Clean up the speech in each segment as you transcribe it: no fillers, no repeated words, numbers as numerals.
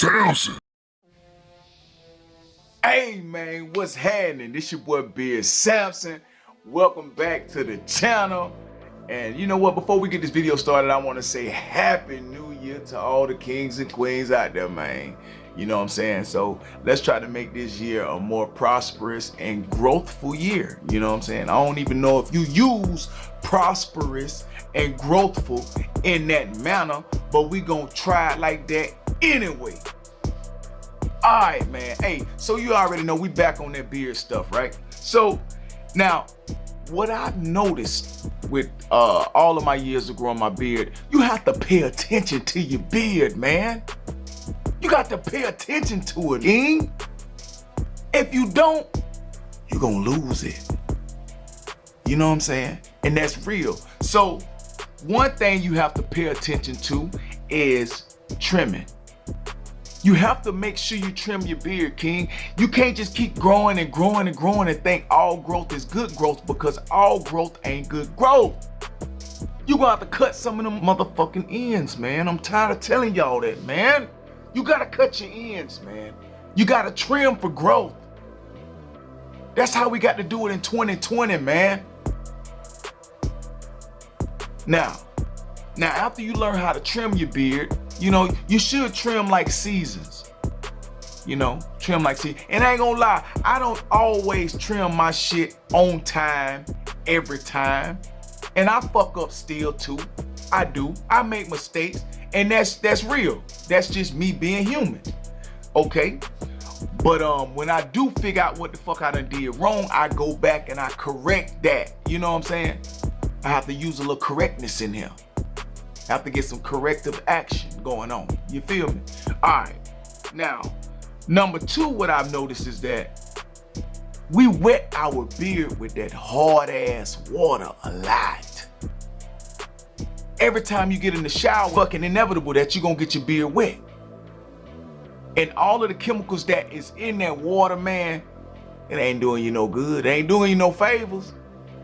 Samson. Hey man, what's happening? This your boy BeardSamson. Welcome back to the channel. And you know what, before we get this video started, I want to say Happy New Year to all the kings and queens out there, man. You know what I'm saying? So let's try to make this year a more prosperous and growthful year. You know what I'm saying? I don't even know if you use prosperous and growthful in that manner, but we gonna try it like that anyway. All right, man. Hey, so you already know we back on that beard stuff, right? So now, what I've noticed with all of my years of growing my beard, you have to pay attention to your beard, man. You got to pay attention to it, king. If you don't, you're gonna lose it. You know what I'm saying? And that's real. So one thing you have to pay attention to is trimming. You have to make sure you trim your beard, king. You can't just keep growing and growing and growing and think all growth is good growth, because all growth ain't good growth. You gonna have to cut some of them motherfucking ends, man. I'm tired of telling y'all that, man. You gotta cut your ends, man. You gotta trim for growth. That's how we got to do it in 2020, man. Now after you learn how to trim your beard, you know, you should trim like seasons. You know, trim like seasons. And I ain't gonna lie, I don't always trim my shit on time, every time. And I fuck up still too. I do. I make mistakes, and that's real. That's just me being human. Okay? But when I do figure out what the fuck I done did wrong, I go back and I correct that. You know what I'm saying? I have to use a little correctness in here. I have to get some corrective action going on. You feel me? All right. Now, number two, what I've noticed is that we wet our beard with that hard ass water a lot. Every time you get in the shower, fucking inevitable that you're gonna get your beard wet. And all of the chemicals that is in that water, man, it ain't doing you no good. It ain't doing you no favors.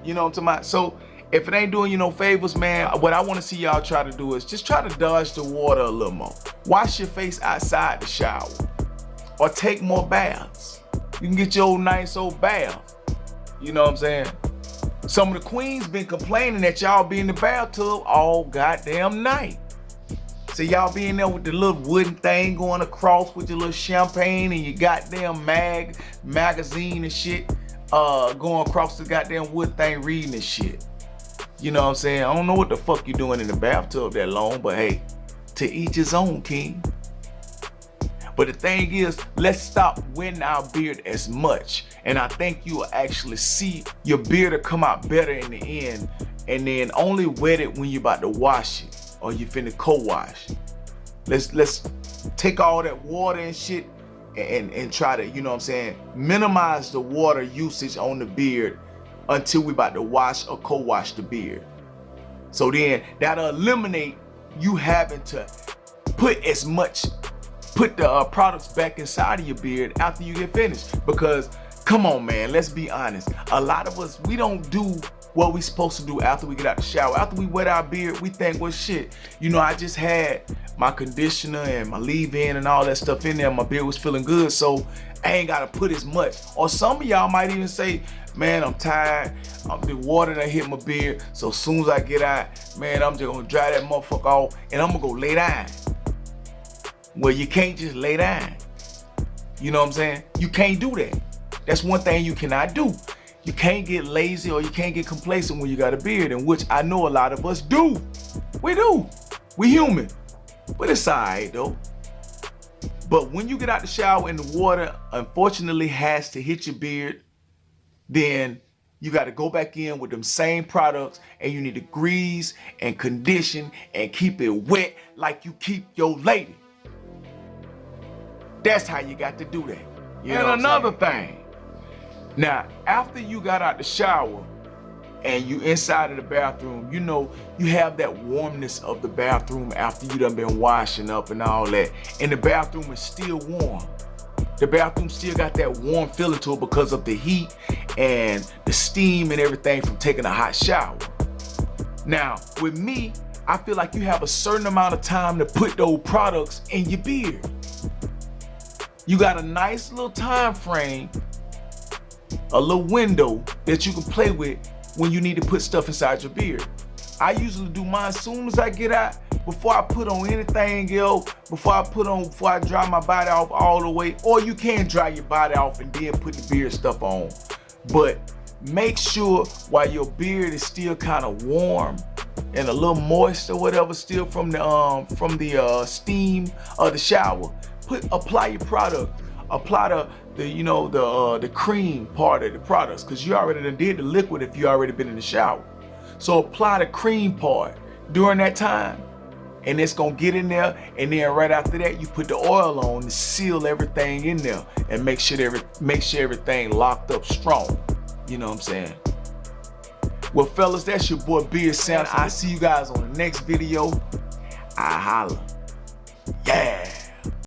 You know what I'm talking about? So if it ain't doing you no favors, man, what I want to see y'all try to do is just try to dodge the water a little more. Wash your face outside the shower, or take more baths. You can get your old nice old bath. You know what I'm saying? Some of the queens been complaining that y'all be in the bathtub all goddamn night. So y'all be in there with the little wooden thing going across with your little champagne and your goddamn magazine and shit, going across the goddamn wood thing reading this shit. You know what I'm saying? I don't know what the fuck you doing in the bathtub that long, but hey, to each his own, king. But the thing is, let's stop wetting our beard as much. And I think you will actually see your beard will come out better in the end. And then only wet it when you're about to wash it, or you finna co-wash. Let's take all that water and shit and try to, you know what I'm saying, minimize the water usage on the beard until we about to wash or co-wash the beard. So then that'll eliminate you having to put the products back inside of your beard after you get finished. Because come on, man, let's be honest. A lot of us, we don't do what we supposed to do after we get out the shower. After we wet our beard, we think, well, shit, you know, I just had my conditioner and my leave-in and all that stuff in there. My beard was feeling good, so I ain't gotta put as much. Or some of y'all might even say, man, I'm tired. The water done hit my beard, so as soon as I get out, man, I'm just gonna dry that motherfucker off and I'm gonna go lay down. Well, you can't just lay down. You know what I'm saying? You can't do that. That's one thing you cannot do. You can't get lazy or you can't get complacent when you got a beard, in which I know a lot of us do. We do. We human. But it's all right, though. But when you get out the shower and the water, unfortunately, has to hit your beard, then you got to go back in with them same products, and you need to grease and condition and keep it wet like you keep your lady. That's how you got to do that. You know another thing. Now, after you got out the shower and you inside of the bathroom, you know, you have that warmness of the bathroom after you done been washing up and all that. And the bathroom is still warm. The bathroom still got that warm feeling to it because of the heat and the steam and everything from taking a hot shower. Now, with me, I feel like you have a certain amount of time to put those products in your beard. You got a nice little time frame, a little window that you can play with when you need to put stuff inside your beard. I usually do mine as soon as I get out, before I put on anything else, before I dry my body off all the way. Or you can dry your body off and then put the beard stuff on. But make sure while your beard is still kind of warm and a little moist or whatever still from the steam of the shower, apply your product. Apply the cream part of the products, because you already done did the liquid if you already been in the shower. So apply the cream part during that time, and it's gonna get in there, and then right after that you put the oil on to seal everything in there and make sure everything locked up strong. You know what I'm saying? Well, fellas, that's your boy BeardSamson. I see you guys on the next video. I holla. Yeah.